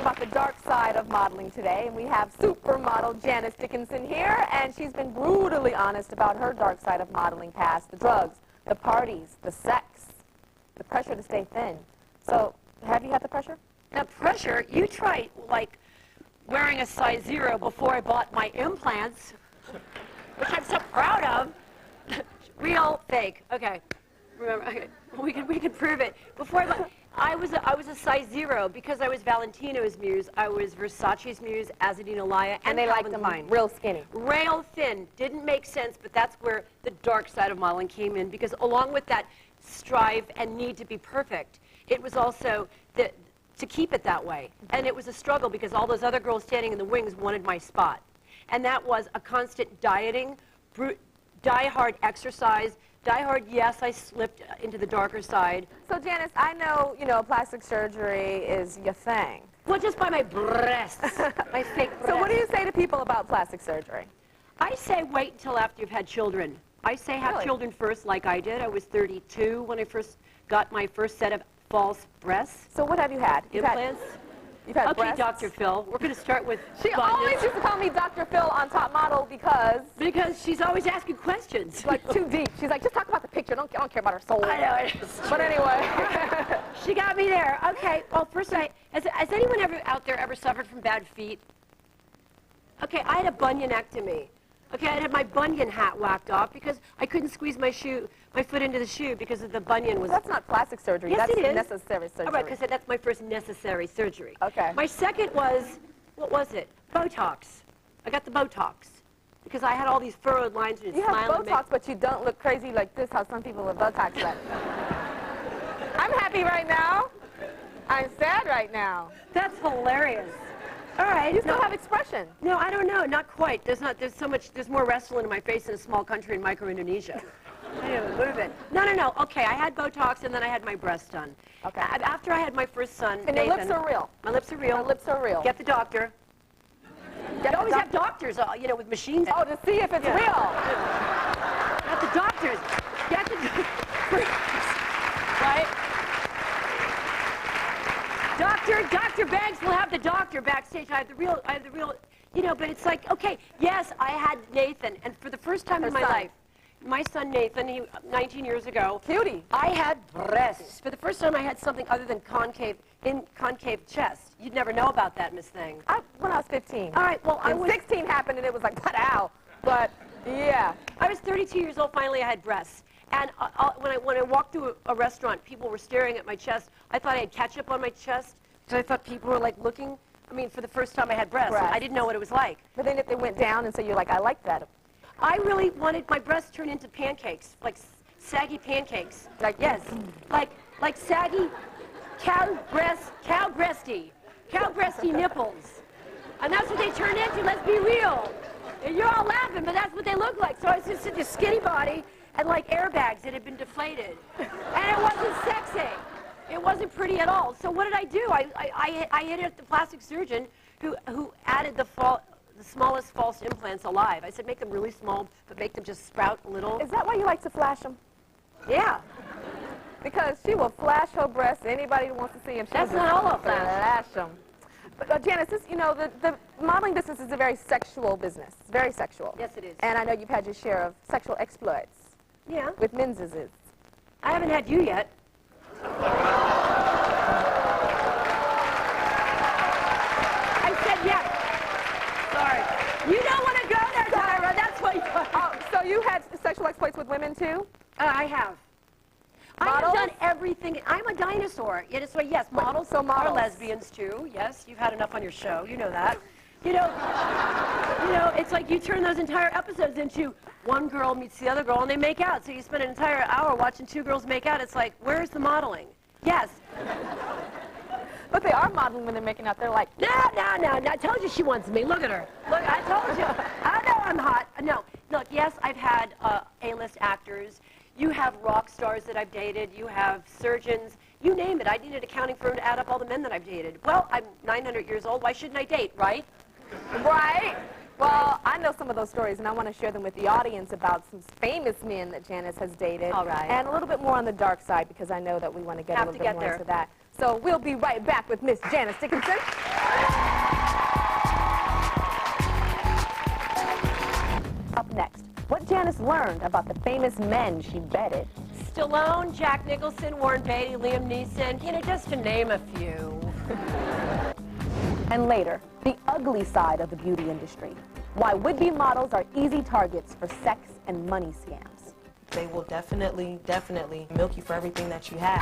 about the dark side of modeling today, and we have supermodel Janice Dickinson here, and she's been brutally honest about her dark side of modeling past, the drugs, the parties, the sex, the pressure to stay thin. So, have you had the pressure? The pressure? You tried, like, wearing a size 0 before I bought my implants, which I'm so proud of. Real, fake. Okay. Remember, okay. We can prove it. Before I was a size 0 because I was Valentino's muse, I was Versace's muse, Azzedine Laya, and they liked them real skinny. Rail thin. Didn't make sense, but that's where the dark side of modeling came in, because along with that strive and need to be perfect, it was also to keep it that way. And it was a struggle because all those other girls standing in the wings wanted my spot. And that was a constant dieting, die-hard exercise, die-hard, yes, I slipped into the darker side. So, Janice, I know, plastic surgery is your thing. Well, just by my breasts, my fake breasts. So what do you say to people about plastic surgery? I say wait until after you've had children. I say have children first, like I did. I was 32 when I first got my first set of false breasts. So what have you had? Implants. You've had okay, breasts? Dr. Phil. We're going to start with She always used to call me Dr. Phil on Top Model because... Because she's always asking questions. Like, too deep. She's like, just talk about the picture. I don't care about her soul. I know. But anyway. She got me there. Okay, well, first, has anyone out there ever suffered from bad feet? Okay, I had a bunionectomy. Okay, I had my bunion hat whacked off because I couldn't squeeze my foot into the shoe because of the bunion was... That's not plastic surgery. Yes, that's it is. Necessary surgery. All right, because that's my first necessary surgery. Okay. My second was, what was it? Botox. I got the Botox because I had all these furrowed lines. And you have Botox, but you don't look crazy like this, how some people with Botox look. I'm happy right now. I'm sad right now. That's hilarious. All right. You still have expression. No, I don't know. Not quite. There's more wrestling in my face in a small country in Micro-Indonesia. I didn't move it. No. Okay, I had Botox and then I had my breasts done. Okay. After I had my first son, and Nathan, your lips are real. My lips are real. My lips are real. Get the doctor. You always have doctors, with machines. Oh, to see if it's real. Not the doctors. Get the right? Dr. Banks will have the doctor backstage. I have the real, but it's like, okay, yes, I had Nathan, and for the first time in my life, my son Nathan, 19 years ago. Cutie. I had breasts. For the first time I had something other than concave chest. You'd never know about that, Miss Thing. When I was 15. All right, well, when 16 happened and it was like, wow. But, yeah. I was 32 years old, finally I had breasts. And when I walked through a restaurant, people were staring at my chest. I thought I had ketchup on my chest, because I thought people were like looking. I mean, for the first time I had breasts. I didn't know what it was like. But then they went down, and so you're like, I like that. I really wanted my breasts turned into pancakes, like saggy pancakes. Like, yes, like saggy cow breasty nipples. And that's what they turned into, let's be real. And you're all laughing, but that's what they look like. So I was just this skinny body and like airbags that had been deflated. And it wasn't sexy. It wasn't pretty at all. So what did I do? I hit it at the plastic surgeon who added the smallest false implants alive. I said, make them really small, but make them just sprout a little. Is that why you like to flash them? Yeah. Because she will flash her breasts. Anybody who wants to see them, that's not all of them. Flash them. But Janice, the modeling business is a very sexual business. It's very sexual. Yes, it is. And I know you've had your share of sexual exploits. Yeah. With menses. I haven't had you yet. I said yes. Sorry. You don't want to go there, Tyra. That's what you so you had sexual exploits with women, too? I have. Models? I have done everything. I'm a dinosaur. So yes, models are lesbians, too. Yes, you've had enough on your show. You know that. It's like you turn those entire episodes into one girl meets the other girl and they make out. So you spend an entire hour watching two girls make out. It's like, where's the modeling? Yes. But they are modeling when they're making out. They're like, no. I told you she wants me. Look at her. Look, I told you. I know I'm hot. No. Look, yes, I've had A-list actors. You have rock stars that I've dated. You have surgeons. You name it. I need an accounting firm to add up all the men that I've dated. Well, I'm 900 years old. Why shouldn't I date, right? Right. Well, I know some of those stories, and I want to share them with the audience about some famous men that Janice has dated. All right. And a little bit more on the dark side, because I know that we want to get a little bit more into that. So we'll be right back with Miss Janice Dickinson. Up next, what Janice learned about the famous men she bedded. Stallone, Jack Nicholson, Warren Beatty, Liam Neeson, you know, just to name a few. And later, the ugly side of the beauty industry. Why would-be models are easy targets for sex and money scams. They will definitely milk you for everything that you have.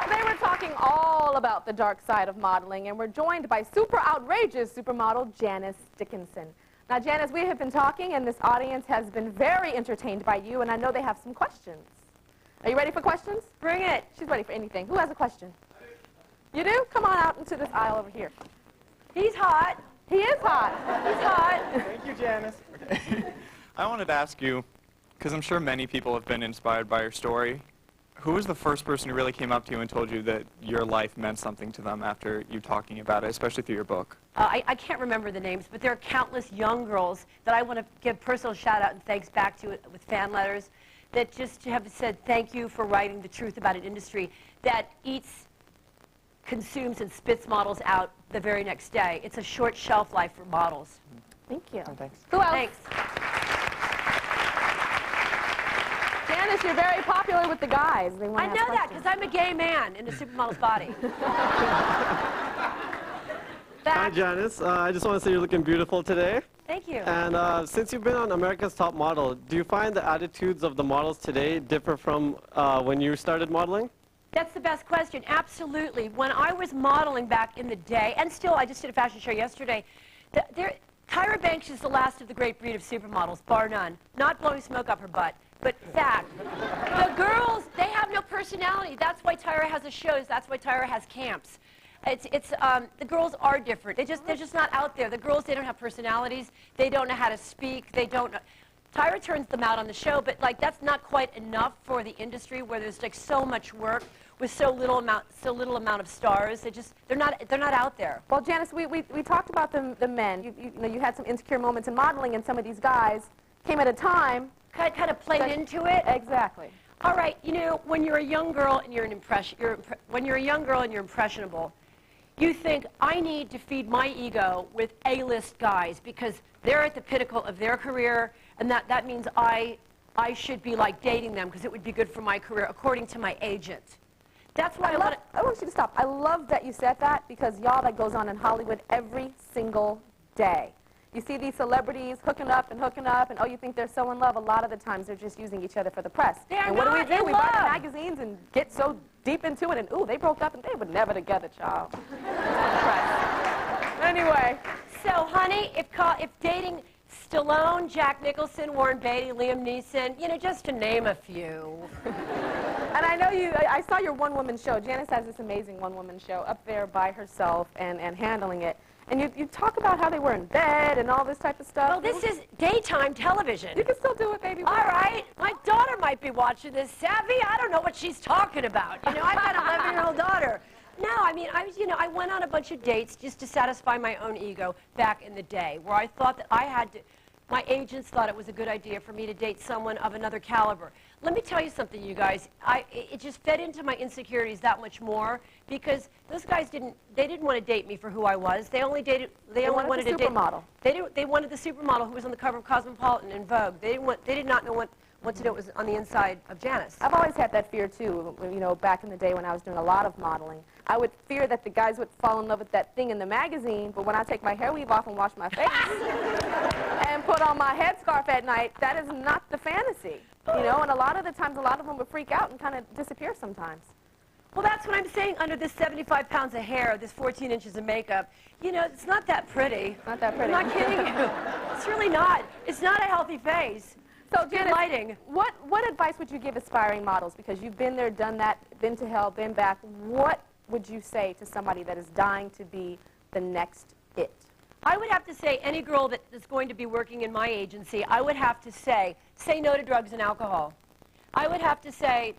Today we're talking all about the dark side of modeling, and we're joined by super outrageous supermodel Janice Dickinson. Now, Janice, we have been talking, and this audience has been very entertained by you, and I know they have some questions. Are you ready for questions? Bring it. She's ready for anything. Who has a question? You do? Come on out into this aisle over here. He's hot. He is hot. He's hot. Thank you, Janice. Okay. I wanted to ask you, because I'm sure many people have been inspired by your story, who was the first person who really came up to you and told you that your life meant something to them after you talking about it, especially through your book? I can't remember the names, but there are countless young girls that I want to give personal shout-out and thanks back to with fan letters that just have said thank you for writing the truth about an industry that eats, consumes, and spits models out the very next day. It's a short shelf life for models. Thank you. Oh, thanks. Who else? Thanks. Janice, you're very popular with the guys. They want I to know ask that questions. because I'm a gay man in a supermodel's body. Hi, Janice. I just want to say you're looking beautiful today. Thank you. And since you've been on America's Top Model, do you find the attitudes of the models today differ from when you started modeling? That's the best question. Absolutely. When I was modeling back in the day, and still, I just did a fashion show yesterday, Tyra Banks is the last of the great breed of supermodels, bar none. Not blowing smoke up her butt, but fact. The girls, they have no personality. That's why Tyra has the shows. That's why Tyra has camps. The girls are different. They're just not out there. The girls, they don't have personalities. They don't know how to speak. They don't know. Tyra turns them out on the show, but like that's not quite enough for the industry where there's like so much work with so little amount of stars. They're not out there. Well, Janice, we talked about the men. You had some insecure moments in modeling, and some of these guys came at a time. Kind of played into it. Exactly. All right, you know, when you're a young girl and you're impressionable, you think, I need to feed my ego with A-list guys because they're at the pinnacle of their career, and that means I should be like dating them because it would be good for my career according to my agent. That's why I want you to stop. I love that you said that because y'all, that goes on in Hollywood every single day. You see these celebrities hooking up, and oh, you think they're so in love. A lot of the times they're just using each other for the press. And what do? We buy the love. magazines and get so deep into it, and ooh, they broke up and they were never together, child. Anyway. So, honey, if dating Stallone, Jack Nicholson, Warren Beatty, Liam Neeson, you know, just to name a few. And I know I saw your one-woman show. Janice has this amazing one-woman show up there by herself and handling it. And you talk about how they were in bed and all this type of stuff. Well, this is daytime television. You can still do it, baby. All right. My daughter might be watching this. Savvy, I don't know what she's talking about. You know, I've got an 11-year-old daughter. No, I mean, I went on a bunch of dates just to satisfy my own ego back in the day, where I thought that my agents thought it was a good idea for me to date someone of another caliber. Let me tell you something, you guys. It just fed into my insecurities that much more because those guys didn't want to date me for who I was. They only wanted to date supermodel. They wanted the supermodel who was on the cover of Cosmopolitan and Vogue. They did not know what to do was on the inside of Janice. I've always had that fear too. You know, back in the day when I was doing a lot of modeling, I would fear that the guys would fall in love with that thing in the magazine. But when I take my hair weave off and wash my face and put on my headscarf at night, that is not the fantasy. You know, and a lot of the times, a lot of them would freak out and kind of disappear sometimes. Well, that's what I'm saying. Under this 75 pounds of hair, this 14 inches of makeup, you know, it's not that pretty. Not that pretty. I'm not kidding you. It's really not. It's not a healthy face. So, It's good Janice, lighting. what advice would you give aspiring models? Because you've been there, done that, been to hell, been back. What would you say to somebody that is dying to be the next it? I would have to say any girl that is going to be working in my agency, I would have to say no to drugs and alcohol. I would have to say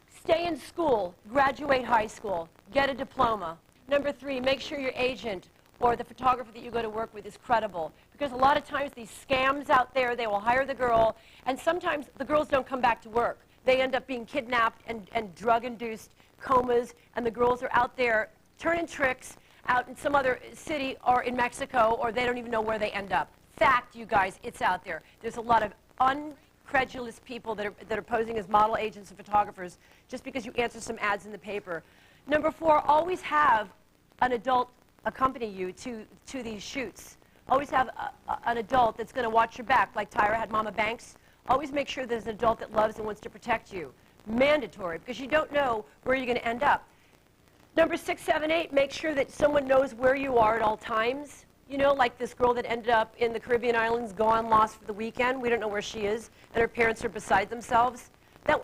stay in school, graduate high school, get a diploma. Number 3, make sure your agent or the photographer that you go to work with is credible. Because a lot of times these scams out there, they will hire the girl, and sometimes the girls don't come back to work. they end up being kidnapped and drug-induced comas, and the girls are out there turning tricks out in some other city or in Mexico, or they don't even know where they end up. Fact, you guys, it's out there. There's a lot of uncredulous people that are posing as model agents and photographers just because you answer some ads in the paper. Number 4, always have an adult accompany you to these shoots. Always have an adult that's going to watch your back, like Tyra had Mama Banks. Always make sure there's an adult that loves and wants to protect you. Mandatory, because you don't know where you're going to end up. Number 6, 7, 8, make sure that someone knows where you are at all times. You know, like this girl that ended up in the Caribbean islands, gone, lost for the weekend. We don't know where she is, and her parents are beside themselves.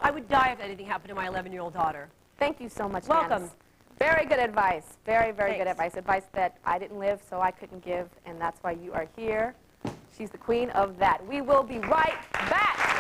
I would die if anything happened to my 11-year-old daughter. Thank you so much, Welcome. Janice. Very good advice. Very, very Thanks. good advice. Advice that I didn't live, so I couldn't give, and that's why you are here. She's the queen of that. We will be right back.